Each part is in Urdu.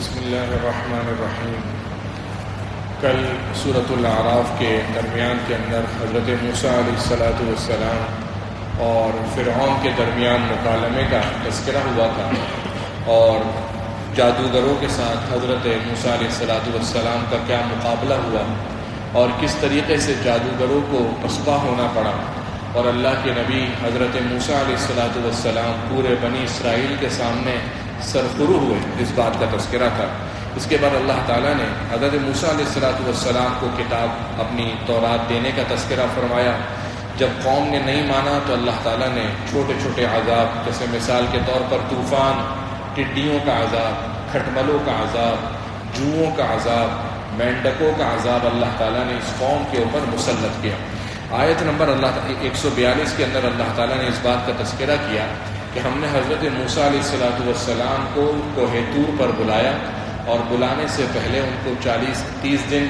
بسم اللہ الرحمن الرحیم۔ کل سورۃ الاعراف کے درمیان کے اندر حضرت موسیٰ علیہ السلام اور فرعون کے درمیان مکالمے کا تذکرہ ہوا تھا، اور جادوگروں کے ساتھ حضرت موسیٰ علیہ السلام کا کیا مقابلہ ہوا، اور کس طریقے سے جادوگروں کو پسپا ہونا پڑا، اور اللہ کے نبی حضرت موسیٰ علیہ السلام پورے بنی اسرائیل کے سامنے سرخرو ہوئے، اس بات کا تذکرہ تھا۔ اس کے بعد اللہ تعالیٰ نے حضرت موسیٰ علیہ السلام کو کتاب اپنی تورات دینے کا تذکرہ فرمایا۔ جب قوم نے نہیں مانا تو اللہ تعالیٰ نے چھوٹے چھوٹے عذاب، جیسے مثال کے طور پر طوفان، ٹڈیوں کا عذاب، کھٹملوں کا عذاب، جوؤں کا عذاب، مینڈکوں کا عذاب اللہ تعالیٰ نے اس قوم کے اوپر مسلط کیا۔ آیت نمبر 142 کے اندر اللہ تعالیٰ نے اس بات کا تذکرہ کیا کہ ہم نے حضرت موسیٰ علیہ السلام کو کوہ طور پر بلایا، اور بلانے سے پہلے ان کو 30 دن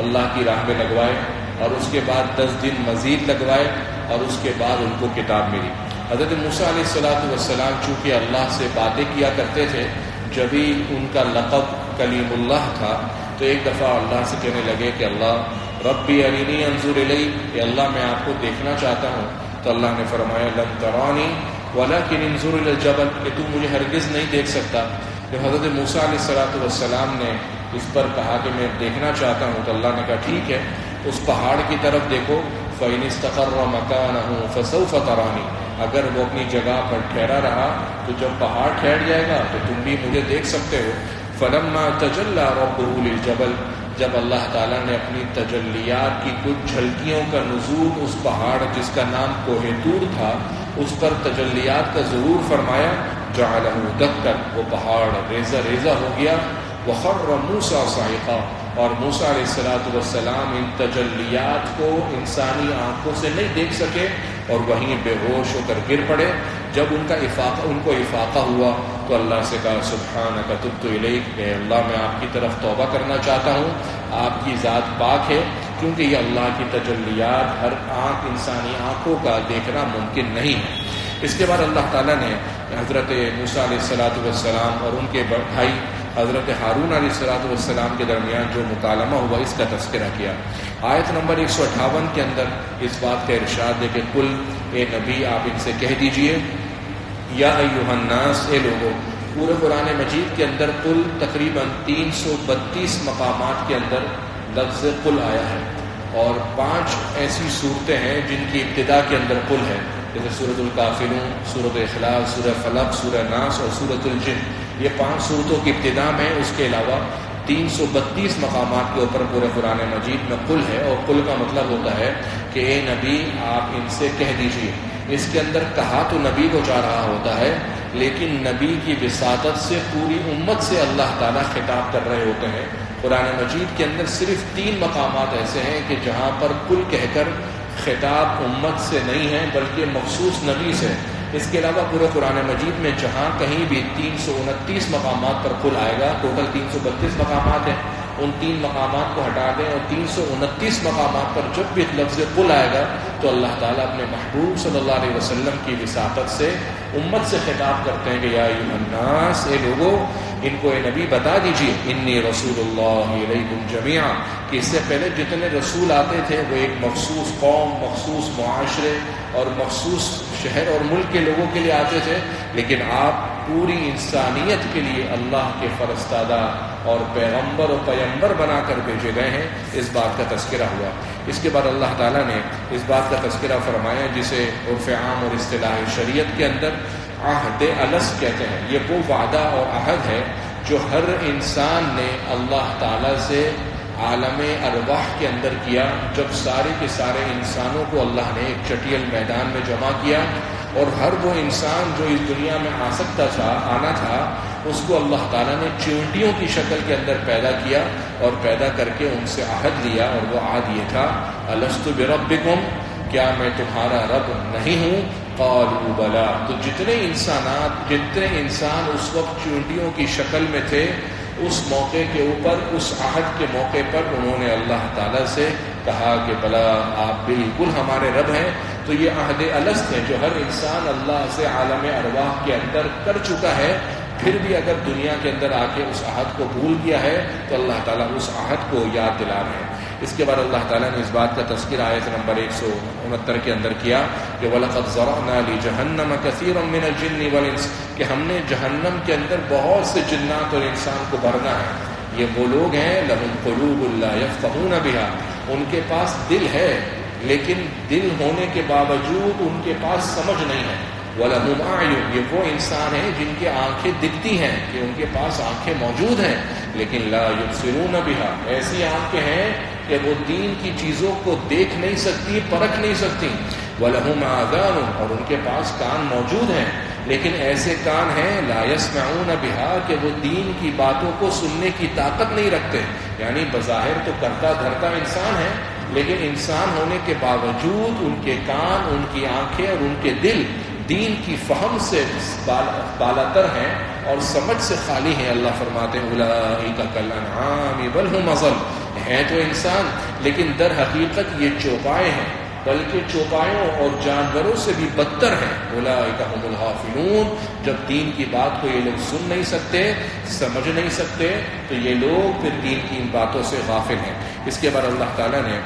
اللہ کی راہ میں لگوائے، اور اس کے بعد 10 دن مزید لگوائے، اور اس کے بعد ان کو کتاب ملی۔ حضرت موسیٰ علیہ السلام چونکہ اللہ سے باتیں کیا کرتے تھے، جبھی ان کا لقب کلیم اللہ تھا، تو ایک دفعہ اللہ سے کہنے لگے کہ اللہ ربی ارینی انظر الی، کہ اللہ میں آپ کو دیکھنا چاہتا ہوں۔ تو اللہ نے فرمایا لن ترانی ولکن انظر الی الجبل، کہ تو مجھے ہرگز نہیں دیکھ سکتا۔ جب حضرت موسیٰ علیہ السلام نے اس پر کہا کہ میں دیکھنا چاہتا ہوں، تو اللہ نے کہا ٹھیک ہے، اس پہاڑ کی طرف دیکھو، فَإِنِ اسْتَقَرَّ مَكَانَهُ فَسَوْفَ تَرَانِي، اگر وہ اپنی جگہ پر ٹھہرا رہا تو جب پہاڑ ٹھہر جائے گا تو تم بھی مجھے دیکھ سکتے ہو۔ فَلَمَّا تَجَلَّى رَبُّهُ لِلْجَبَلِ، جب اللہ تعالیٰ نے اپنی تجلیات کی کچھ جھلکیوں کا نزول اس پہاڑ جس کا نام کوہ طور تھا اس پر تجلیات کا ظہور فرمایا، جعلہ دکا، وہ پہاڑ ریزہ ریزہ ہو گیا، وخر موسیٰ صاعقا، اور موسیٰ علیہ السلام ان تجلیات کو انسانی آنکھوں سے نہیں دیکھ سکے، اور وہیں بے ہوش ہو کر گر پڑے۔ جب ان کو افاقہ ہوا تو اللہ سے کہا سبحانک تبت الیک، کہ اللہ میں آپ کی طرف توبہ کرنا چاہتا ہوں، آپ کی ذات پاک ہے، کیونکہ یہ اللہ کی تجلیات ہر آنکھ، انسانی آنکھوں کا دیکھنا ممکن نہیں ہے۔ اس کے بعد اللہ تعالیٰ نے حضرت موسیٰ علیہ السلام اور ان کے بھائی حضرت ہارون علیہ السلام کے درمیان جو مکالمہ ہوا اس کا تذکرہ کیا۔ آیت نمبر 158 کے اندر اس بات کا ارشاد ہے کہ قل، اے نبی آپ ان سے کہہ دیجئے، یا ایھا الناس، اے لوگو۔ پورے قرآن مجید کے اندر قل تقریباً 332 مقامات کے اندر لفظ قل آیا ہے، اور 5 ایسی صورتیں ہیں جن کی ابتدا کے اندر قل ہے، جیسے سورۃ الکافرون، سورۃ اخلاص، سورہ فلق، سورہ ناس اور سورۃ الجن۔ یہ 5 صورتوں کی ابتدا میں، اس کے علاوہ 332 مقامات کے اوپر پورے قرآن مجید میں قل ہے، اور قل کا مطلب ہوتا ہے کہ اے نبی آپ ان سے کہہ دیجئے۔ اس کے اندر کہا تو نبی کو جا رہا ہوتا ہے، لیکن نبی کی وساطت سے پوری امت سے اللہ تعالیٰ خطاب کر رہے ہوتے ہیں۔ قرآن مجید کے اندر صرف 3 مقامات ایسے ہیں کہ جہاں پر قل کہہ کر خطاب امت سے نہیں ہے بلکہ مخصوص نبی سے۔ اس کے علاوہ پورے قرآن مجید میں جہاں کہیں بھی 329 مقامات پر قل آئے گا، ٹوٹل 332 مقامات ہیں، ان 3 مقامات کو ہٹا دیں اور 329 مقامات پر جب بھی لفظ قل آئے گا تو اللہ تعالیٰ اپنے محبوب صلی اللہ علیہ وسلم کی وساطت سے امت سے خطاب کرتے ہیں کہ یا ایھا الناس، اے لوگو، ان کو اے نبی بتا دیجیے، انی رسول اللہ الیکم جمیعا، کہ اس سے پہلے جتنے رسول آتے تھے وہ ایک مخصوص قوم، مخصوص معاشرے اور مخصوص شہر اور ملک کے لوگوں کے لیے آتے تھے، لیکن آپ پوری انسانیت کے لیے اللہ کے فرستادہ اور پیغمبر و پیمبر بنا کر بھیجے گئے ہیں۔ اس بات کا تذکرہ ہوا۔ اس کے بعد اللہ تعالیٰ نے اس بات کا تذکرہ فرمایا جسے عرف عام اور اصطلاح شریعت کے اندر عہد الست کہتے ہیں۔ یہ وہ وعدہ اور عہد ہے جو ہر انسان نے اللہ تعالیٰ سے عالم ارواح کے اندر کیا، جب سارے کے سارے انسانوں کو اللہ نے ایک چٹیل میدان میں جمع کیا، اور ہر وہ انسان جو اس دنیا میں آ سکتا تھا، آنا تھا، اس کو اللہ تعالیٰ نے چیونٹیوں کی شکل کے اندر پیدا کیا، اور پیدا کر کے ان سے عہد لیا، اور وہ عہد یہ تھا الست بربکم، کیا میں تمہارا رب نہیں ہوں؟ قالوا بلا، تو جتنے انسان اس وقت چیونٹیوں کی شکل میں تھے، اس موقع کے اوپر، اس عہد کے موقع پر انہوں نے اللہ تعالیٰ سے کہا کہ بلا، آپ بالکل ہمارے رب ہیں۔ تو یہ عہد الست ہے جو ہر انسان اللہ سے عالم ارواح کے اندر کر چکا ہے، پھر بھی اگر دنیا کے اندر آ کے اس عہد کو بھول گیا ہے تو اللہ تعالیٰ اس عہد کو یاد دلا رہے ہیں۔ اس کے بعد اللہ تعالیٰ نے اس بات کا تذکرہ آیت نمبر 169 کے اندر کیا کہ وَلَقَدْ ذَرَأْنَا لِجَهَنَّمَ كَثِيرًا مِنَ الْجِنِّ وَالْإِنسِ، کہ ہم نے جہنم کے اندر بہت سے جنات اور انسان کو بھرنا ہے۔ یہ وہ لوگ ہیں لَهُمْ قُلُوبٌ لَا يَفْقَهُونَ بِهَا، ان کے پاس دل ہے لیکن دل ہونے کے باوجود ان کے پاس سمجھ نہیں ہے۔ وَلَهُمْ أَعْيُنٌ، یہ وہ انسان ہیں جن کی آنکھیں دکھتی ہیں، کہ ان کے پاس آنکھیں موجود ہیں لیکن لا يبصرون بها، ایسی آنکھیں ہیں کہ وہ دین کی چیزوں کو دیکھ نہیں سکتی، پرکھ نہیں سکتی۔ وَلَهُمْ آذَانٌ، اور ان کے پاس کان موجود ہیں لیکن ایسے کان ہیں لا يسمعون بها، کہ وہ دین کی باتوں کو سننے کی طاقت نہیں رکھتے۔ یعنی بظاہر تو کرتا دھرتا انسان ہے لیکن انسان ہونے کے باوجود ان کے کان، ان کی آنکھیں اور ان کے دل دین کی فہم سے بالاتر ہیں اور سمجھ سے خالی ہیں۔ اللہ فرماتے ہیں اولئک کالانعام بل هم اضل، ہیں تو انسان لیکن در حقیقت یہ چوپائے ہیں، بلکہ چوپایوں اور جانوروں سے بھی بدتر ہیں۔ اولئک هم الغافلون، جب دین کی بات کو یہ لوگ سن نہیں سکتے، سمجھ نہیں سکتے، تو یہ لوگ پھر دین کی ان باتوں سے غافل ہیں۔ اس کے بعد اللہ تعالیٰ نے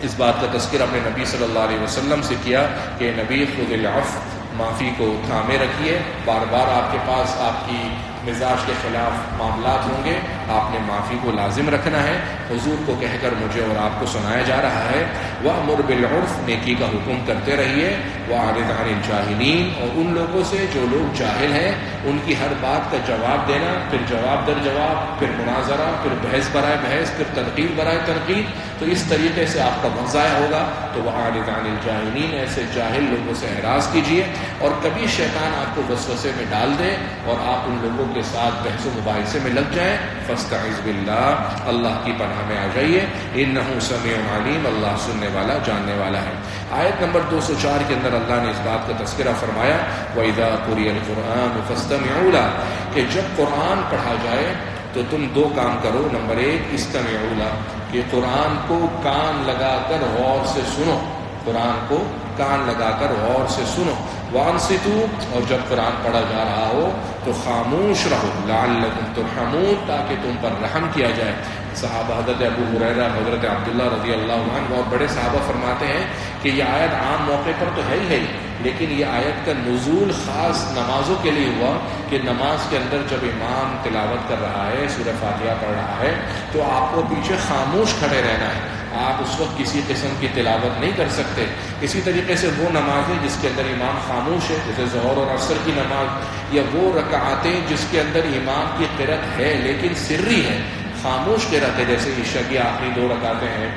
اس بات کا تذکرہ اپنے نبی صلی اللہ علیہ وسلم سے کیا کہ نبی خذ العفو، معافی کو تھامے رکھیے۔ بار بار آپ کے پاس آپ کی مزاج کے خلاف معاملات ہوں گے، آپ نے معافی کو لازم رکھنا ہے۔ حضور کو کہہ کر مجھے اور آپ کو سنایا جا رہا ہے وَأْمُرْ بِالْعُرْفِ، نیکی کا حکم کرتے رہیے، وَأَعْرِضْ عَنِ الْجَاهِلِينَ، اور ان لوگوں سے جو لوگ جاہل ہیں ان کی ہر بات کا جواب دینا، پھر جواب در جواب، پھر مناظرہ، پھر بحث برائے بحث، پھر تنقید برائے تنقید، تو اس طریقے سے آپ کا وقت ضائع ہوگا۔ تو وَأَعْرِضْ عَنِ الْجَاهِلِينَ، ایسے جاہل لوگوں سے اعراض کیجیے، اور کبھی شیطان آپ کو وسوسے میں ڈال دے اور آپ ان لوگوں کے ساتھ بحث و مباحثے میں لگ جائیں، فاستعذ باللہ، اللہ کی پناہ میں آ جائیے، انہ سمیع علیم، اللہ سننے والا جاننے والا ہے۔ آیت نمبر 204 کے اندر اللہ نے اس بات کا تذکرہ فرمایا وَإِذَا قُرِئَ الْقُرْآنُ فَاسْتَمِعُوا لَهُ، کہ جب قرآن پڑھا جائے تو تم دو کام کرو۔ نمبر 1 استمعوا لَهُ، کہ قرآن کو کان لگا کر غور سے سنو، قرآن کو کان لگا کر غور سے سنو۔ وَأَنصِتُوا، اور جب قرآن پڑھا جا رہا ہو تو خاموش رہو، لعلکم ترحمون، تاکہ تم پر رحم کیا جائے۔ صحابہ حضرت ابو ہریرہ، حضرت عبداللہ رضی اللہ عنہ، بہت بڑے صحابہ فرماتے ہیں کہ یہ آیت عام موقع پر تو ہے ہی ہے، لیکن یہ آیت کا نزول خاص نمازوں کے لیے ہوا کہ نماز کے اندر جب امام تلاوت کر رہا ہے، سورہ فاتحہ پڑھ رہا ہے، تو آپ کو پیچھے خاموش کھڑے رہنا ہے، آپ اس وقت کسی قسم کی تلاوت نہیں کر سکتے۔ اسی طریقے سے وہ نمازیں جس کے اندر امام خاموش ہے، جیسے ظہر اور عصر کی نماز، یا وہ رکعتیں جس کے اندر امام کی قرأت ہے لیکن سری ہے، خاموش قرأت ہے، جیسے عشاء کی آخری 2 رکعتیں ہیں،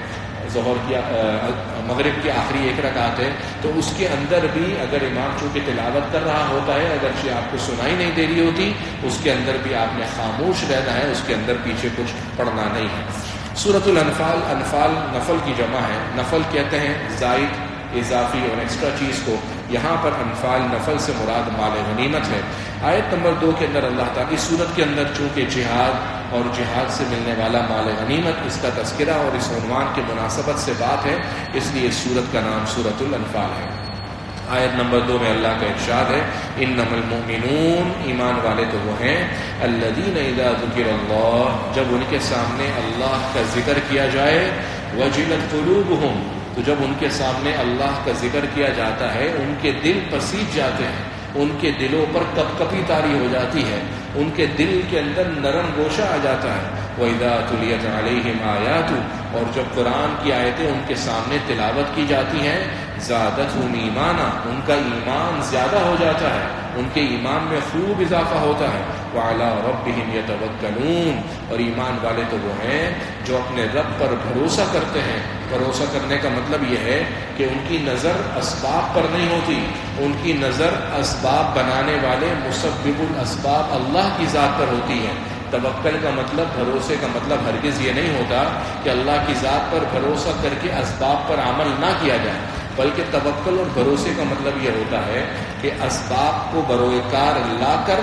ظہر کی مغرب کی آخری 1 رکعت ہے، تو اس کے اندر بھی اگر امام چونکہ تلاوت کر رہا ہوتا ہے، اگرچہ آپ کو سنائی نہیں دے رہی ہوتی، اس کے اندر بھی آپ نے خاموش رہنا ہے، اس کے اندر پیچھے کچھ پڑھنا نہیں ہے۔ سورۃ الانفال، انفال نفل کی جمع ہے، نفل کہتے ہیں زائد، اضافی اور ایکسٹرا چیز کو، یہاں پر انفال نفل سے مراد مال غنیمت ہے۔ آیت نمبر 2 کے اندر اللہ تعالیٰ اس صورت کے اندر چونکہ جہاد اور جہاد سے ملنے والا مال غنیمت، اس کا تذکرہ اور اس عنوان کے مناسبت سے بات ہے، اس لیے اس صورت کا نام سورۃ الانفال ہے۔ آیت نمبر 2 میں اللہ کا ارشاد ہے انما المؤمنون، ایمان والے تو وہ ہیں الذین اذا ذکر اللہ، جب ان کے سامنے اللہ کا ذکر کیا جائے، وجلت قلوبہم، تو جب ان کے سامنے اللہ کا ذکر کیا جاتا ہے ان کے دل پسیج جاتے ہیں، ان کے دلوں پر کپ کپی طاری ہو جاتی ہے، ان کے دل کے اندر نرم گوشہ آ جاتا ہے۔ وَإِذَا تُلِيَتْ عَلَيْهِمْ آيَاتُ، اور جب قرآن کی آیتیں ان کے سامنے تلاوت کی جاتی ہیں، زَادَتْهُمْ ایمانا، ان کا ایمان زیادہ ہو جاتا ہے، ان کے ایمان میں خوب اضافہ ہوتا ہے۔ وَعَلَىٰ رَبِّهِمْ يَتَوَكَّلُونَ، اور ایمان والے تو وہ ہیں جو اپنے رب پر بھروسہ کرتے ہیں۔ بھروسہ کرنے کا مطلب یہ ہے کہ ان کی نظر اسباب پر نہیں ہوتی، ان کی نظر اسباب بنانے والے مسبب الاسباب اللہ کی ذات پر ہوتی ہے۔ توکل کا مطلب، بھروسے کا مطلب ہرگز یہ نہیں ہوتا کہ اللہ کی ذات پر بھروسہ کر کے اسباب پر عمل نہ کیا جائے، بلکہ توکل اور بھروسے کا مطلب یہ ہوتا ہے کہ اسباب کو بروئے کار لا کر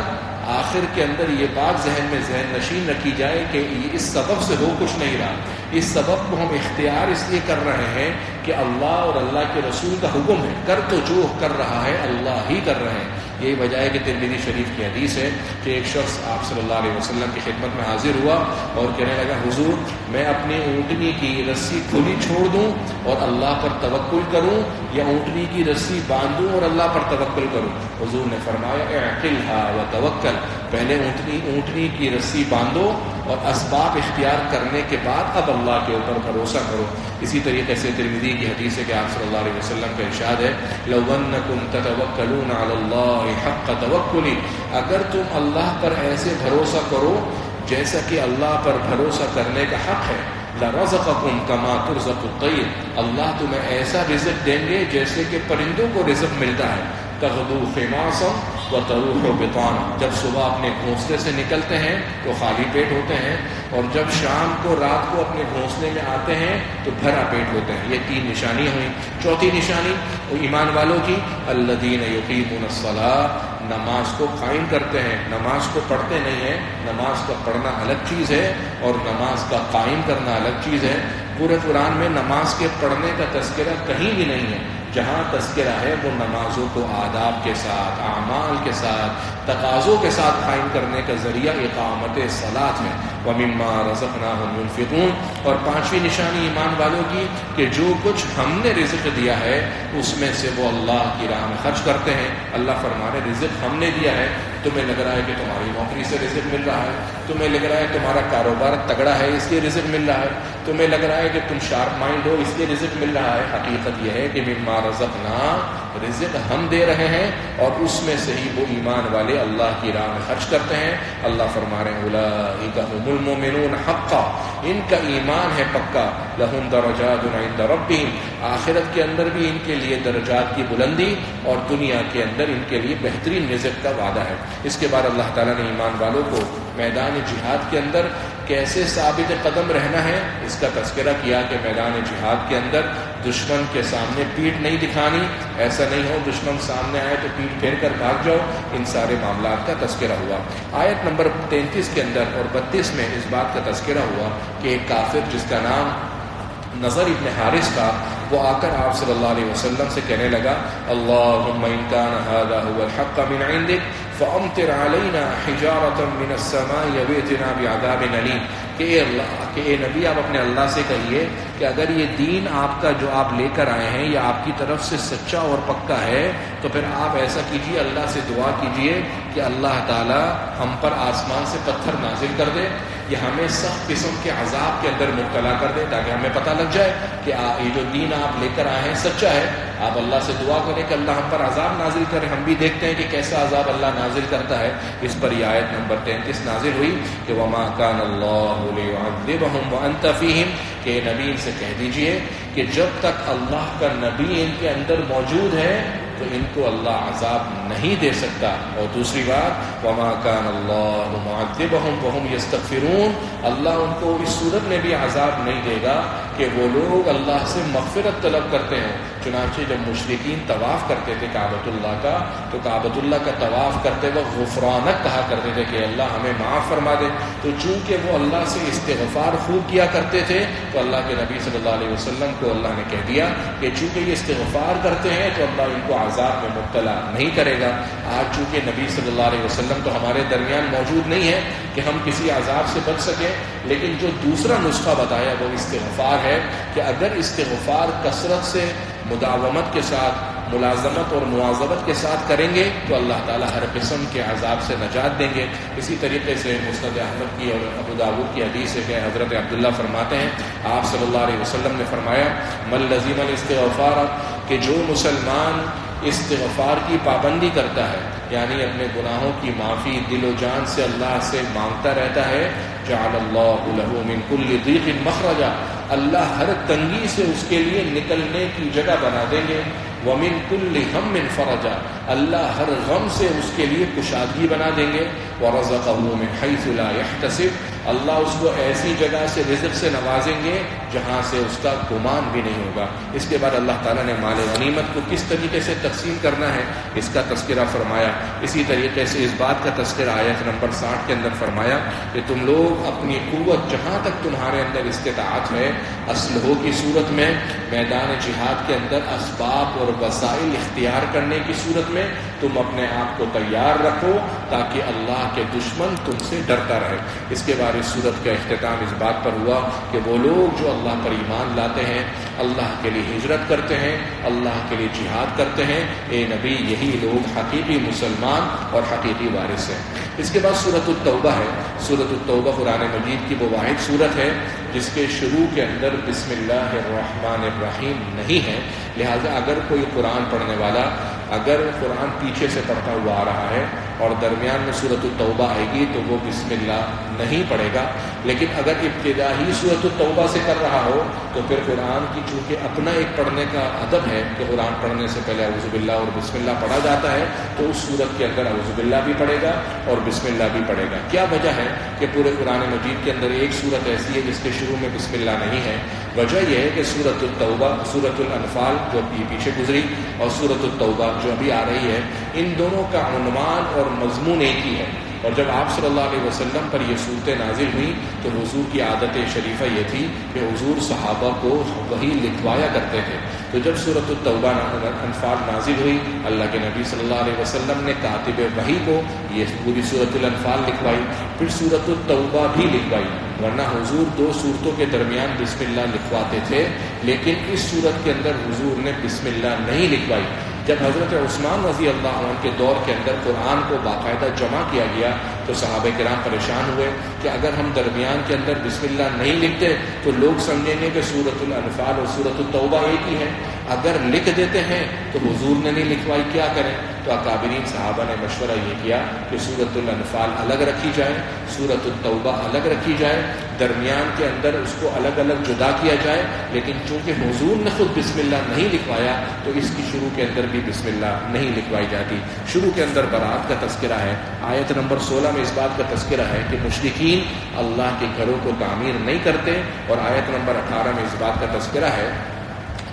آخر کے اندر یہ بات ذہن میں ذہن نشین رکھی جائے کہ اس سبب سے ہو کچھ نہیں رہا، اس سبب کو ہم اختیار اس لیے کر رہے ہیں کہ اللہ اور اللہ کے رسول کا حکم ہے، کر تو جو کر رہا ہے اللہ ہی کر رہے ہیں، یہی وجہ ہے کہ ترمذی شریف کی حدیث ہے کہ ایک شخص آپ صلی اللہ علیہ وسلم کی خدمت میں حاضر ہوا اور کہنے لگا حضور میں اپنی اونٹنی کی رسی کھلی چھوڑ دوں اور اللہ پر توکل کروں یا اونٹنی کی رسی باندھوں اور اللہ پر توکل کروں؟ حضور نے فرمایا اعقلھا وتوکل، پہلے اونٹنی کی رسی باندھو اور اسباب اختیار کرنے کے بعد اب اللہ کے اوپر بھروسہ کرو۔ اسی طریقے سے ترمذی کی حدیث ہے کہ آپ صلی اللہ علیہ وسلم کا ارشاد ہے لو انکم تتوکلون علی اللہ حق توکلی، اگر تم اللہ پر ایسے بھروسہ کرو جیسا کہ اللہ پر بھروسہ کرنے کا حق ہے، لرزقکم کما ترزق الطیر، اللہ تمہیں ایسا رزق دیں گے جیسے کہ پرندوں کو رزق ملتا ہے، تغدو خماصا وتروح بطانا، جب صبح اپنے گھونسلے سے نکلتے ہیں تو خالی پیٹ ہوتے ہیں اور جب شام کو رات کو اپنے گھونسلے میں آتے ہیں تو بھرا پیٹ ہوتے ہیں۔ یہ 3 نشانی ہوئی۔ چوتھی نشانی ایمان والوں کی الذین یقیمون الصلاۃ، نماز کو قائم کرتے ہیں، نماز کو پڑھتے نہیں ہیں، نماز کا پڑھنا الگ چیز ہے اور نماز کا قائم کرنا الگ چیز ہے۔ پورے قرآن میں نماز کے پڑھنے کا تذکرہ کہیں بھی نہیں ہے، جہاں تذکرہ ہے وہ نمازوں کو آداب کے ساتھ، اعمال کے ساتھ، تقاضوں کے ساتھ قائم کرنے کا ذریعہ اقامت صلاۃ ہے۔ وَمِمَّا رَزَقْنَاهُمْ يُنْفِقُونَ، اور 5ویں نشانی ایمان والوں کی کہ جو کچھ ہم نے رزق دیا ہے اس میں سے وہ اللہ کی راہ میں خرچ کرتے ہیں۔ اللہ فرمانے رزق ہم نے دیا ہے، تمہیں لگ رہا ہے کہ تمہاری نوکری سے رزق مل رہا ہے، تمہیں لگ رہا ہے تمہارا کاروبار تگڑا ہے اس لیے رزق مل رہا ہے، تمہیں لگ رہا ہے کہ تم شارپ مائنڈ ہو اس لیے رزق مل رہا ہے۔ حقیقت یہ ہے کہ مما رزقنا، رزق ہم دے رہے ہیں اور اس میں سے ہی وہ ایمان والے اللہ کی راہ میں خرچ کرتے ہیں۔ اللہ فرما رہے ہیں اولئک هم المؤمنون حقا، ان کا ایمان ہے پکا، لہم درجات عند ربہم، آخرت کے اندر بھی ان کے لیے درجات کی بلندی اور دنیا کے اندر ان کے لیے بہترین رزق کا وعدہ ہے۔ اس کے بعد اللہ تعالیٰ نے ایمان والوں کو میدان جہاد کے اندر کیسے ثابت قدم رہنا ہے اس کا تذکرہ کیا کہ میدان جہاد کے اندر دشمن کے سامنے پیٹھ نہیں دکھانی، ایسا نہیں ہو دشمن سامنے آئے تو پیٹھ پھیر کر بھاگ جاؤ، ان سارے معاملات کا تذکرہ ہوا۔ آیت نمبر 33 کے اندر اور 32 میں اس بات کا تذکرہ ہوا کہ ایک کافر جس کا نام نضر ابن حارث تھا، وہ آ کر آپ صلی اللہ علیہ وسلم سے کہنے لگا اللہم ان کان ھذا ھو الحق من عندک فامطر علینا حجارۃ من السماء یبعثنا بعذاب علیم، کہ اے نبی آپ اپنے اللہ سے کہیے کہ اگر یہ دین آپ کا جو آپ لے کر آئے ہیں یا آپ کی طرف سے سچا اور پکا ہے تو پھر آپ ایسا کیجئے، اللہ سے دعا کیجئے کہ اللہ تعالی ہم پر آسمان سے پتھر نازل کر دے یا ہمیں سخت قسم کے عذاب کے اندر مبتلا کر دے تاکہ ہمیں پتہ لگ جائے کہ یہ جو دین آپ لے کر آئے ہیں سچا ہے۔ آپ اللہ سے دعا کریں کہ اللہ ہم پر عذاب نازل کرے، ہم بھی دیکھتے ہیں کہ کیسا عذاب اللہ نازل کرتا ہے۔ اس پر یہ آیت نمبر 33 نازل ہوئی کہ وما کان اللہ لیعذبہم وانت فیہم، کہ نبی ان سے کہہ دیجئے کہ جب تک اللہ کا نبی ان کے اندر موجود ہے تو ان کو اللہ عذاب نہیں دے سکتا۔ اور دوسری بات وما کان اللہ معذبہم وہم یستغفرون، اللہ ان کو اس صورت میں بھی عذاب نہیں دے گا کہ وہ لوگ اللہ سے مغفرت طلب کرتے ہیں۔ چنانچہ جب مشرکین طواف کرتے تھے کعبۃ اللہ کا تو کعبۃ اللہ کا طواف کرتے وقت غفرانک کہا کرتے تھے کہ اللہ ہمیں معاف فرما دے، تو چونکہ وہ اللہ سے استغفار خوب کیا کرتے تھے تو اللہ کے نبی صلی اللہ علیہ وسلم کو اللہ نے کہہ دیا کہ چونکہ یہ استغفار کرتے ہیں تو اللہ ان کو عذاب میں مبتلا نہیں کرے گا۔ آج چونکہ نبی صلی اللہ علیہ وسلم تو ہمارے درمیان موجود نہیں ہے کہ ہم کسی عذاب سے بچ سکیں، لیکن جو دوسرا نسخہ بتایا وہ استغفار ہے کہ اگر استغفار کثرت سے، مداومت کے ساتھ، ملازمت اور مواظبت کے ساتھ کریں گے تو اللہ تعالیٰ ہر قسم کے عذاب سے نجات دیں گے۔ اسی طریقے سے مسند احمد کی اور ابو داؤد کی حدیث ہے کہ حضرت عبداللہ فرماتے ہیں آپ صلی اللہ علیہ وسلم نے فرمایا من لزم الاستغفار، کہ جو مسلمان استغفار کی پابندی کرتا ہے یعنی اپنے گناہوں کی معافی دل و جان سے اللہ سے مانگتا رہتا ہے، جعل اللہ له من كل ضيق مخرجا، اللہ ہر تنگی سے اس کے لیے نکلنے کی جگہ بنا دیں گے، ومن كل هم فرجا، اللہ ہر غم سے اس کے لیے کشادگی بنا دیں گے، ورزقه من حيث لا يحتسب، اللہ اس کو ایسی جگہ سے رزق سے نوازیں گے جہاں سے اس کا گمان بھی نہیں ہوگا۔ اس کے بعد اللہ تعالیٰ نے مال غنیمت کو کس طریقے سے تقسیم کرنا ہے اس کا تذکرہ فرمایا۔ اسی طریقے سے اس بات کا تذکرہ آیت نمبر 60 کے اندر فرمایا کہ تم لوگ اپنی قوت جہاں تک تمہارے اندر استطاعت ہے اسلحوں کی صورت میں، میدان جہاد کے اندر اسباب اور وسائل اختیار کرنے کی صورت میں تم اپنے آپ کو تیار رکھو تاکہ اللہ کے دشمن تم سے ڈرتا رہے۔ اس کے بعد اس صورت کا اختتام اس بات پر ہوا کہ وہ لوگ جو اللہ پر ایمان لاتے ہیں، اللہ کے لیے ہجرت کرتے ہیں، اللہ کے لیے جہاد کرتے ہیں، اے نبی یہی لوگ حقیقی مسلمان اور حقیقی وارث ہیں۔ اس کے بعد سورۃ التوبہ ہے۔ سورۃ التوبہ قرآن مجید کی وہ واحد سورت ہے جس کے شروع کے اندر بسم اللہ الرحمن الرحیم نہیں ہے، لہٰذا اگر کوئی قرآن پڑھنے والا اگر قرآن پیچھے سے پڑھتا ہوا آ رہا ہے اور درمیان میں سورۃ التوبہ آئے گی تو وہ بسم اللہ نہیں پڑھے گا، لیکن اگر ابتدا ہی سورۃ التوبہ سے کر رہا ہو تو پھر قرآن کی چونکہ اپنا ایک پڑھنے کا ادب ہے کہ قرآن پڑھنے سے پہلے اعوذ باللہ اور بسم اللہ پڑھا جاتا ہے، تو اس صورت کے اندر اعوذ باللہ بھی پڑھے گا اور بسم اللہ بھی پڑھے گا۔ کیا وجہ ہے کہ پورے قرآن مجید کے اندر ایک صورت ایسی ہے جس کے شروع میں بسم اللہ نہیں ہے؟ وجہ یہ ہے کہ سورۃ التوبہ، سورۃ الانفال جو ابھی پیچھے گزری اور سورۃ التوبہ جو ابھی آ رہی ہے، ان دونوں کا عنوان اور مضمون ایک ہی ہے۔ اور جب آپ صلی اللہ علیہ وسلم پر یہ صورتیں نازل ہوئیں تو حضور کی عادت شریفہ یہ تھی کہ حضور صحابہ کو وحی لکھوایا کرتے تھے۔ تو جب سورۃ التوبہ انفال نازل ہوئی، اللہ کے نبی صلی اللہ علیہ وسلم نے کاتب وحی کو یہ پوری سورۃ الانفال لکھوائی، پھر سورۃ التوبہ بھی لکھوائی، ورنہ حضور دو صورتوں کے درمیان بسم اللہ لکھواتے تھے، لیکن اس صورت کے اندر حضور نے بسم اللہ نہیں لکھوائی۔ جب حضرت عثمان رضی اللہ عنہ کے دور کے اندر قرآن کو باقاعدہ جمع کیا گیا تو صحابہ کرام پریشان ہوئے کہ اگر ہم درمیان کے اندر بسم اللہ نہیں لکھتے تو لوگ سمجھیں گے کہ سورۃ الانفال اور سورۃ التوبہ ایک ہی ہے، اگر لکھ دیتے ہیں تو حضور نے نہیں لکھوائی، کیا کریں؟ تو اکابرین صحابہ نے مشورہ یہ کیا کہ سورۃ الانفال الگ رکھی جائے، سورۃ التوبہ الگ رکھی جائے، درمیان کے اندر اس کو الگ الگ جدا کیا جائے، لیکن چونکہ حضور نے خود بسم اللہ نہیں لکھوایا تو اس کی شروع کے اندر بھی بسم اللہ نہیں لکھوائی جاتی۔ شروع کے اندر برات کا تذکرہ ہے، آیت نمبر 16 میں اس بات کا تذکرہ ہے کہ مشرکین اللہ کے گھروں کو تعمیر نہیں کرتے، اور آیت نمبر 18 میں اس بات کا تذکرہ ہے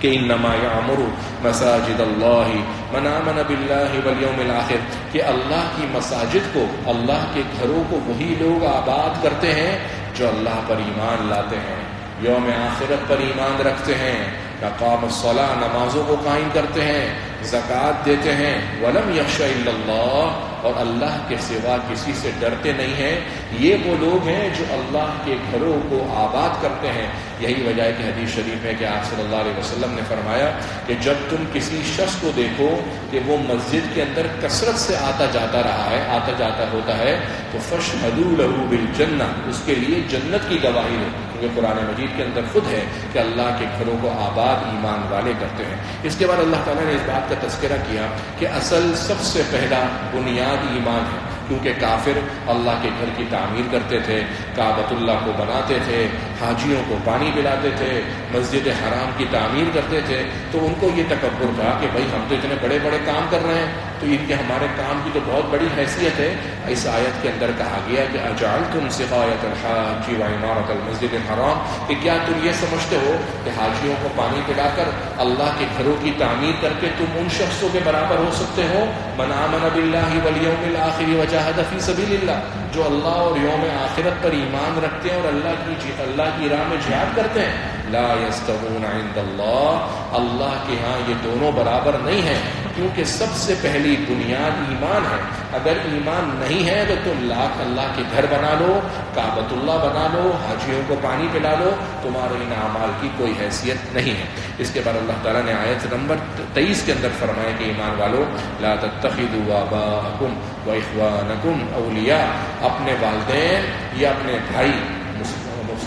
کہ انما یعمر مساجد اللہ من آمن باللہ والیوم الآخر، کہ اللہ کی مساجد کو، اللہ کے گھروں کو وہی لوگ آباد کرتے ہیں جو اللہ پر ایمان لاتے ہیں، یوم آخرت پر ایمان رکھتے ہیں، اقام الصلاۃ، نمازوں کو قائم کرتے ہیں، زکوٰۃ دیتے ہیں، ولم یخش الا اللہ، اور اللہ کے سوا کسی سے ڈرتے نہیں ہیں، یہ وہ لوگ ہیں جو اللہ کے گھروں کو آباد کرتے ہیں۔ یہی وجہ ہے کہ حدیث شریف میں کہ آپ صلی اللہ علیہ وسلم نے فرمایا کہ جب تم کسی شخص کو دیکھو کہ وہ مسجد کے اندر کثرت سے آتا جاتا رہا ہے، آتا جاتا ہوتا ہے، تو فاشهدوا له بالجنہ، اس کے لیے جنت کی گواہی دو، کیونکہ قرآن مجید کے اندر خود ہے کہ اللہ کے گھروں کو آباد ایمان والے کرتے ہیں۔ اس کے بعد اللہ تعالیٰ نے اس بات کا تذکرہ کیا کہ اصل سب سے پہلا بنیاد ایمان ہے، کیونکہ کافر اللہ کے گھر کی تعمیر کرتے تھے، کعبۃ اللہ کو بناتے تھے، حاجیوں کو پانی پلاتے تھے، مسجد حرام کی تعمیر کرتے تھے، تو ان کو یہ تکبر تھا کہ بھائی ہم تو اتنے بڑے بڑے کام کر رہے ہیں تو ان کے ہمارے کام کی تو بہت بڑی حیثیت ہے۔ اس آیت کے اندر کہا گیا کہ اجعلتم سقایۃ الحاج وعمارۃ المسجد الحرام، کہ کیا تم یہ سمجھتے ہو کہ حاجیوں کو پانی پلا کر اللہ کے گھروں کی تعمیر کر کے تم ان شخصوں کے برابر ہو سکتے ہو؟ من آمن باللہ والیوم الآخر وجاہد فی سبیل اللہ، جو اللہ اور یوم آخرت پر ایمان رکھتے ہیں اور اللہ کی راہ میں جہاد کرتے ہیں، لا یستوون عند اللہ، اللہ کے ہاں یہ دونوں برابر نہیں ہیں، کیونکہ سب سے پہلی بنیاد ایمان ہے۔ اگر ایمان نہیں ہے تو تم لاکھ اللہ کے گھر بنا لو، کعبۃ اللہ بنا لو، حاجیوں کو پانی پلا لو، تمہارے ان اعمال کی کوئی حیثیت نہیں ہے۔ اس کے بعد اللہ تعالیٰ نے آیت نمبر 23 کے اندر فرمایا کہ ایمان والو لا تتخذوا آباءکم واخوانکم اولیاء، اپنے والدین یا اپنے بھائی،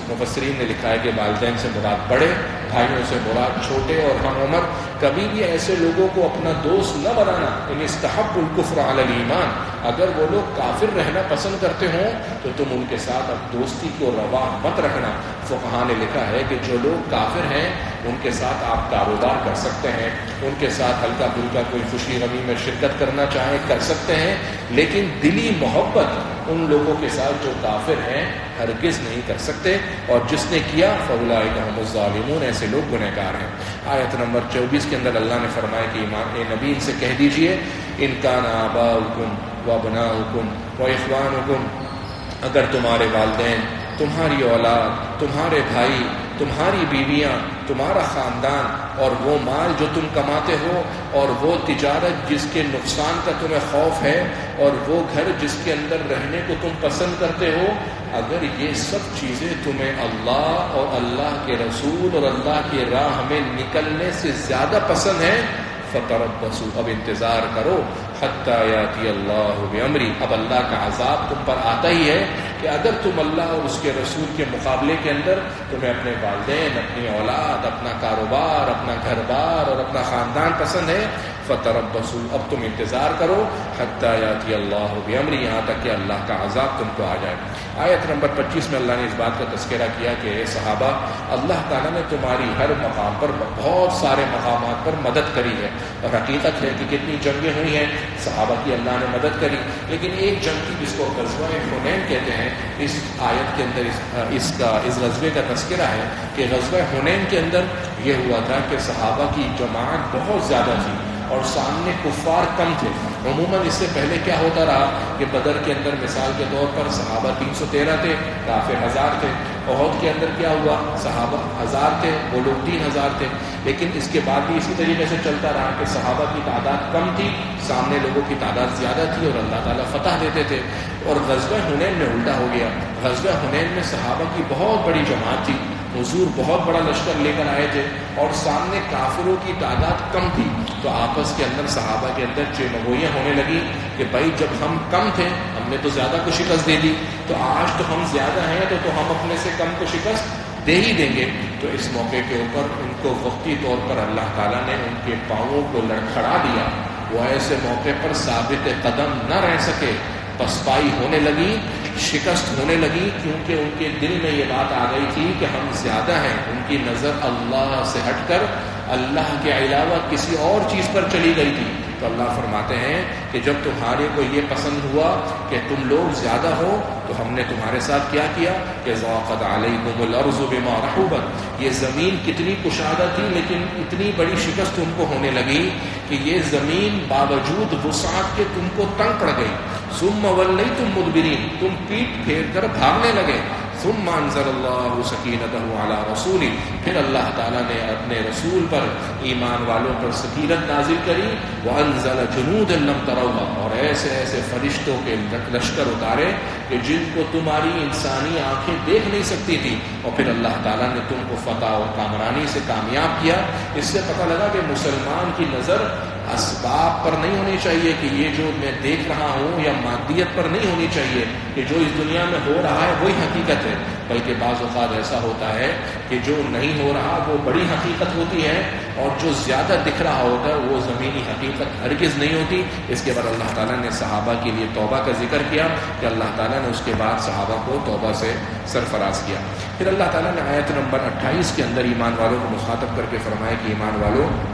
مفسرین نے لکھا ہے کہ والدین سے مراد بڑے، بھائیوں سے مراد چھوٹے اور ہم عمر، کبھی بھی ایسے لوگوں کو اپنا دوست نہ بنانا۔ ان استحب الکفر علی الایمان، اگر وہ لوگ کافر رہنا پسند کرتے ہوں تو تم ان کے ساتھ اب دوستی کو روا مت رکھنا۔ فقہاء نے لکھا ہے کہ جو لوگ کافر ہیں ان کے ساتھ آپ کاروبار کر سکتے ہیں، ان کے ساتھ ہلکا پھلکا کوئی خوشی غمی میں شرکت کرنا چاہیں کر سکتے ہیں، لیکن دلی محبت ان لوگوں کے ساتھ جو کافر ہیں ہرگز نہیں کر سکتے، اور جس نے کیا فاولئک هم الظالمون، ایسے لوگ گنہگار ہیں۔ آیت نمبر 24 کے اندر اللہ نے فرمایا کہ ایمان اے نبی ان سے کہہ دیجئے ان کان آباؤکم وابناؤکم واخوانکم، اگر تمہارے والدین، تمہاری اولاد، تمہارے بھائی تمہاری بیویاں، تمہارا خاندان اور وہ مال جو تم کماتے ہو، اور وہ تجارت جس کے نقصان کا تمہیں خوف ہے، اور وہ گھر جس کے اندر رہنے کو تم پسند کرتے ہو، اگر یہ سب چیزیں تمہیں اللہ اور اللہ کے رسول اور اللہ کی راہ میں نکلنے سے زیادہ پسند ہیں، فتربصوا، اب انتظار کرو، حتی یاتی اللہ بامری، اب اللہ کا عذاب تم پر آتا ہی ہے کہ اگر تم اللہ اور اس کے رسول کے مقابلے کے اندر تمہیں اپنے والدین، اپنی اولاد، اپنا کاروبار، اپنا گھر بار اور اپنا خاندان پسند ہے، فتربصوا، اب تم انتظار کرو، حتی یاتی اللہ بامری، یہاں تک کہ اللہ کا عذاب تم کو آ جائے۔ آیت نمبر 25 میں اللہ نے اس بات کا تذکرہ کیا کہ اے صحابہ، اللہ تعالیٰ نے تمہاری ہر مقام پر، بہت سارے مقامات پر مدد کری ہے، اور حقیقت ہے کہ کتنی جنگیں ہوئی ہیں صحابہ کی اللہ نے مدد کری، لیکن ایک جنگ کی جس کو غزوہ حنین کہتے ہیں، اس آیت کے اندر اس غزوے کا تذکرہ ہے کہ غزوہ حنین کے اندر یہ ہوا تھا کہ صحابہ کی جماعت بہت زیادہ تھی اور سامنے کفار کم تھے۔ عموماً اس سے پہلے کیا ہوتا رہا کہ بدر کے اندر مثال کے طور پر صحابہ 313 تھے، کافر 1000 تھے۔ احد کے اندر کیا ہوا، صحابہ 1000 تھے، وہ لوگ 3000 تھے، لیکن اس کے بعد بھی اسی طریقے سے چلتا رہا کہ صحابہ کی تعداد کم تھی، سامنے لوگوں کی تعداد زیادہ تھی اور اللہ تعالیٰ فتح دیتے تھے۔ اور غزوہ حنین میں الٹا ہو گیا، غزوہ حنین میں صحابہ کی بہت بڑی جماعت تھی، حضور بہت بڑا لشکر لے کر آئے تھے اور سامنے کافروں کی تعداد کم تھی، تو آپس کے اندر صحابہ کے اندر چیمگوئیاں ہونے لگی کہ بھائی جب ہم کم تھے ہم نے تو زیادہ کو شکست دے دی، تو آج تو ہم زیادہ ہیں تو ہم اپنے سے کم کو شکست دے ہی دیں گے۔ تو اس موقع کے اوپر ان کو وقتی طور پر اللہ تعالیٰ نے ان کے پاؤں کو لڑکھڑا دیا، وہ ایسے موقع پر ثابت قدم نہ رہ سکے، پسپائی ہونے لگی، شکست ہونے لگی، کیونکہ ان کے دل میں یہ بات آ گئی تھی کہ ہم زیادہ ہیں۔ ان کی نظر اللہ سے ہٹ کر اللہ کے علاوہ کسی اور چیز پر چلی گئی تھی۔ تو اللہ فرماتے ہیں کہ جب تمہارے کو یہ پسند ہوا کہ تم لوگ زیادہ ہو، تو ہم نے تمہارے ساتھ کیا کیا کہ ضاقت علیکم الارض بما رحبت، یہ زمین کتنی کشادہ تھی لیکن اتنی بڑی شکست تم کو ہونے لگی کہ یہ زمین باوجود وسعت کے تم کو تنگ پڑ گئی۔ ثم ولیتم مدبرین، تم پیٹ پھیر کر بھاگنے لگے۔ ثم انزل اللہ سکینتہ علی رسولہ، پھر اللہ تعالیٰ نے اپنے رسول پر، ایمان والوں پر سکینت نازل کری۔ وانزل جنودا لم تروها، اور ایسے ایسے فرشتوں کے لشکر اتارے کہ جن کو تمہاری انسانی آنکھیں دیکھ نہیں سکتی تھی، اور پھر اللہ تعالیٰ نے تم کو فتح اور کامرانی سے کامیاب کیا۔ اس سے پتہ لگا کہ مسلمان کی نظر اسباب پر نہیں ہونی چاہیے کہ یہ جو میں دیکھ رہا ہوں، یا مادیت پر نہیں ہونی چاہیے کہ جو اس دنیا میں ہو رہا ہے وہی حقیقت ہے، بلکہ بعض اوقات ایسا ہوتا ہے کہ جو نہیں ہو رہا وہ بڑی حقیقت ہوتی ہے، اور جو زیادہ دکھ رہا ہوتا ہے وہ زمینی حقیقت ہرگز نہیں ہوتی۔ اس کے بعد اللہ تعالیٰ نے صحابہ کے لیے توبہ کا ذکر کیا کہ اللہ تعالیٰ نے اس کے بعد صحابہ کو توبہ سے سرفراز کیا۔ پھر اللہ تعالیٰ نے آیت نمبر 28 کے اندر ایمان والوں کو مخاطب کر کے فرمایا کہ ایمان والوں،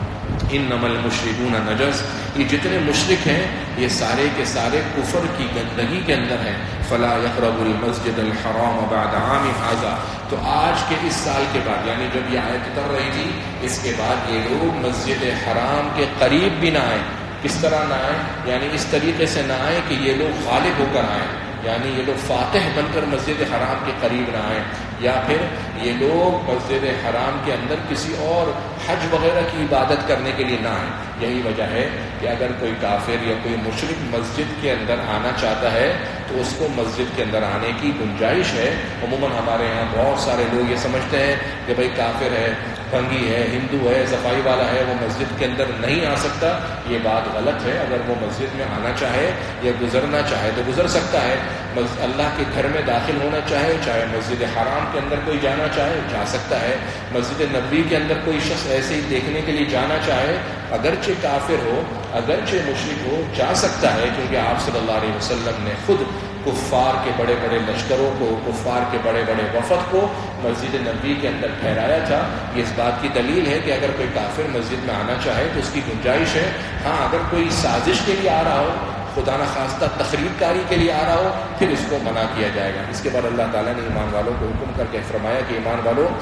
انما المشرکون نجس، یہ جتنے مشرک ہیں یہ سارے کے سارے کفر کی گندگی کے اندر ہیں۔ فلا يقربوا المسجد الحرام بعد عام هذا، تو آج کے اس سال کے بعد، یعنی جب یہ آیت اتر رہی تھی اس کے بعد یہ لوگ مسجد حرام کے قریب بھی نہ آئیں۔ کس طرح نہ آئیں؟ یعنی اس طریقے سے نہ آئیں کہ یہ لوگ غالب ہو کر آئیں، یعنی یہ لوگ فاتح بن کر مسجد حرام کے قریب نہ آئیں، یا پھر یہ لوگ مسجد حرام کے اندر کسی اور حج وغیرہ کی عبادت کرنے کے لیے نہ آئیں۔ یہی وجہ ہے کہ اگر کوئی کافر یا کوئی مشرک مسجد کے اندر آنا چاہتا ہے تو اس کو مسجد کے اندر آنے کی گنجائش ہے۔ عموماً ہمارے یہاں بہت سارے لوگ یہ سمجھتے ہیں کہ بھئی کافر ہے، بھنگی ہے، ہندو ہے، صفائی والا ہے، وہ مسجد کے اندر نہیں آ سکتا۔ یہ بات غلط ہے۔ اگر وہ مسجد میں آنا چاہے یا گزرنا چاہے تو گزر سکتا ہے، اللہ کے گھر میں داخل ہونا چاہے، چاہے مسجد حرام کے اندر کوئی جانا چاہے جا سکتا ہے، مسجد نبوی کے اندر کوئی شخص ایسے ہی دیکھنے کے لیے جانا چاہے، اگرچہ کافر ہو، اگرچہ مشرک ہو، جا سکتا ہے، کیونکہ آپ صلی اللہ علیہ وسلم نے خود کفار کے بڑے بڑے لشکروں کو، کفار کے بڑے بڑے وفد کو مسجد نبوی کے اندر ٹھہرایا تھا۔ یہ اس بات کی دلیل ہے کہ اگر کوئی کافر مسجد میں آنا چاہے تو اس کی گنجائش ہے۔ ہاں، اگر کوئی سازش کے لیے آ رہا ہو، خدا نخواستہ تخریب کاری کے لیے آ رہا ہو، پھر اس کو منع کیا جائے گا۔ اس کے بعد اللہ تعالیٰ نے ایمان والوں کو حکم کر کے فرمایا کہ ایمان والوں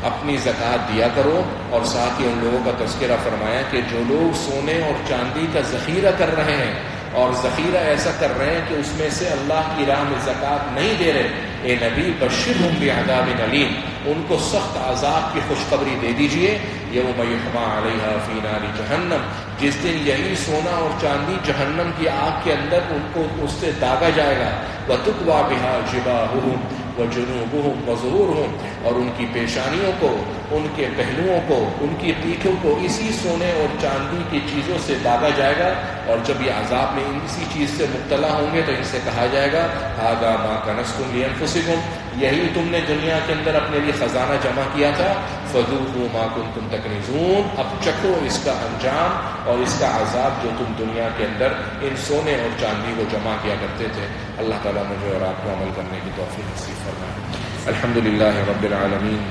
اپنی زکوٰۃ دیا کرو، اور ساتھ ہی ان لوگوں کا تذکرہ فرمایا کہ جو لوگ سونے اور چاندی کا ذخیرہ کر رہے ہیں، اور ذخیرہ ایسا کر رہے ہیں کہ اس میں سے اللہ کی راہ میں زکوٰۃ نہیں دے رہے، اے نبی بشرہم بعذاب علیم، ان کو سخت عذاب کی خوشخبری دے دیجئے، یوم یحمى علیہا فی نار جہنم، جس دن یہی سونا اور چاندی جہنم کی آگ کے اندر ان کو اس سے داغا جائے گا، وتکوی بہا جباہہم وجنوبہم وظہورہم، اور ان کی پیشانیوں کو، ان کے پہلوؤں کو، ان کی پیٹھوں کو اسی سونے اور چاندی کی چیزوں سے داغا جائے گا، اور جب یہ عذاب میں اسی چیز سے مبتلا ہوں گے تو ان سے کہا جائے گا ھذا ما کنزتم لانفسکم، یہی تم نے دنیا کے اندر اپنے لیے خزانہ جمع کیا تھا، فذوقوا ما کنتم تکنزون، اب چکھو اس کا انجام اور اس کا عذاب جو تم دنیا کے اندر ان سونے اور چاندی کو جمع کیا کرتے تھے۔ اللہ تعالیٰ مجھے اور آپ کو عمل کرنے کی توفیق نصیب فرمائے۔ الحمدللہ رب العالمین،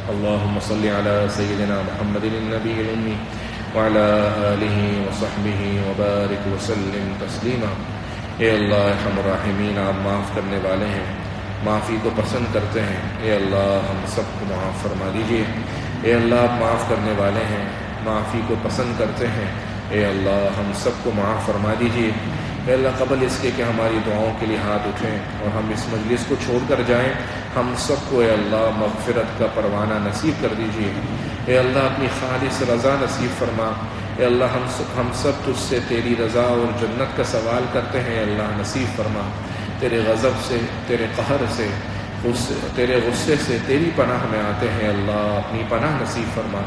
اللہم صل علی سیدنا محمد النبی الأمی وعلی آلہ وصحبہ وبارک وسلم تسلیما۔ اے اللہ ارحم الراحمین، آپ معاف کرنے والے ہیں، معافی کو پسند کرتے ہیں، اے اللہ ہم سب کو معاف فرما دیجیے۔ اے اللہ آپ معاف کرنے والے ہیں، معافی کو پسند کرتے ہیں، اے اللہ ہم سب کو معاف فرما دیجیے۔ اے اللہ قبل اس کے کہ ہماری دعاؤں کے لیے ہاتھ اٹھیں اور ہم اس مجلس کو چھوڑ کر جائیں، ہم سب کو اے اللہ مغفرت کا پروانہ نصیب کر دیجیے۔ اے اللہ اپنی خالص رضا نصیب فرما۔ اے اللہ ہم سب تجھ سے تیری رضا اور جنت کا سوال کرتے ہیں، اے اللہ نصیب فرما۔ تیرے غضب سے، تیرے قہر سے، تیرے غصے سے تیری پناہ میں آتے ہیں، اللہ اپنی پناہ نصیب فرما۔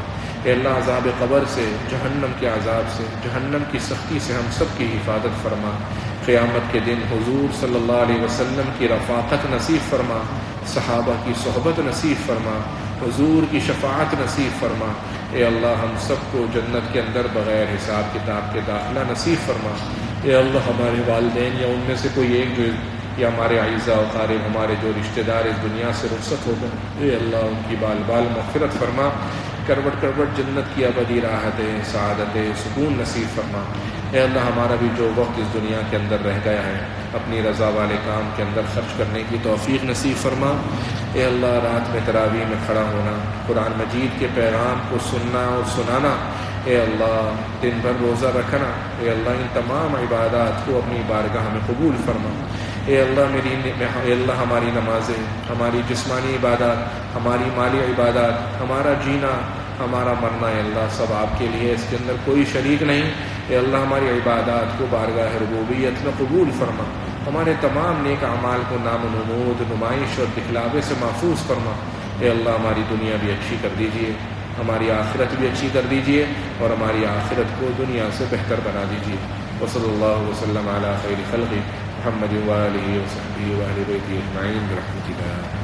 اے اللہ عذاب قبر سے، جہنم کے عذاب سے، جہنم کی سختی سے ہم سب کی حفاظت فرما۔ قیامت کے دن حضور صلی اللہ علیہ وسلم کی رفاقت نصیب فرما، صحابہ کی صحبت نصیب فرما، حضور کی شفاعت نصیب فرما۔ اے اللہ ہم سب کو جنت کے اندر بغیر حساب کتاب کے داخلہ نصیب فرما۔ اے اللہ ہمارے والدین یا ان میں سے کوئی ایک جو یا ہمارے اعزاء و اقارب، ہمارے جو رشتہ دار اس دنیا سے رخصت ہو گئے، اے اللہ ان کی بال بال مغفرت فرما، کروٹ کروٹ جنت کی ابدی راحتیں، سعادتیں، سکون نصیب فرما۔ اے اللہ ہمارا بھی جو وقت اس دنیا کے اندر رہ گیا ہے، اپنی رضا والے کام کے اندر خرچ کرنے کی توفیق نصیب فرما۔ اے اللہ رات میں تراویح میں کھڑا ہونا، قرآن مجید کے پیغام کو سننا اور سنانا، اے اللہ دن بھر روزہ رکھنا، اے اللہ ان تمام عبادات کو اپنی بارگاہ میں قبول فرما۔ اے اللہ ہماری نمازیں، ہماری جسمانی عبادات، ہماری مالی عبادات، ہمارا جینا، ہمارا مرنا، اے اللہ سب آپ کے لیے، اس کے اندر کوئی شریک نہیں۔ اے اللہ ہماری عبادات کو بارگاہ ربوبیت میں قبول فرما، ہمارے تمام نیک اعمال کو نام و نمود، نمائش اور دکھلاوے سے محفوظ فرما۔ اے اللہ ہماری دنیا بھی اچھی کر دیجیے، ہماری آخرت بھی اچھی کر دیجیے، اور ہماری آخرت کو دنیا سے بہتر بنا دیجیے۔ وصلی اللہ وسلم علی خیر خلقہ محمد وآلہ وصحبہ وأہل بیتہ اجمعین برحمتک۔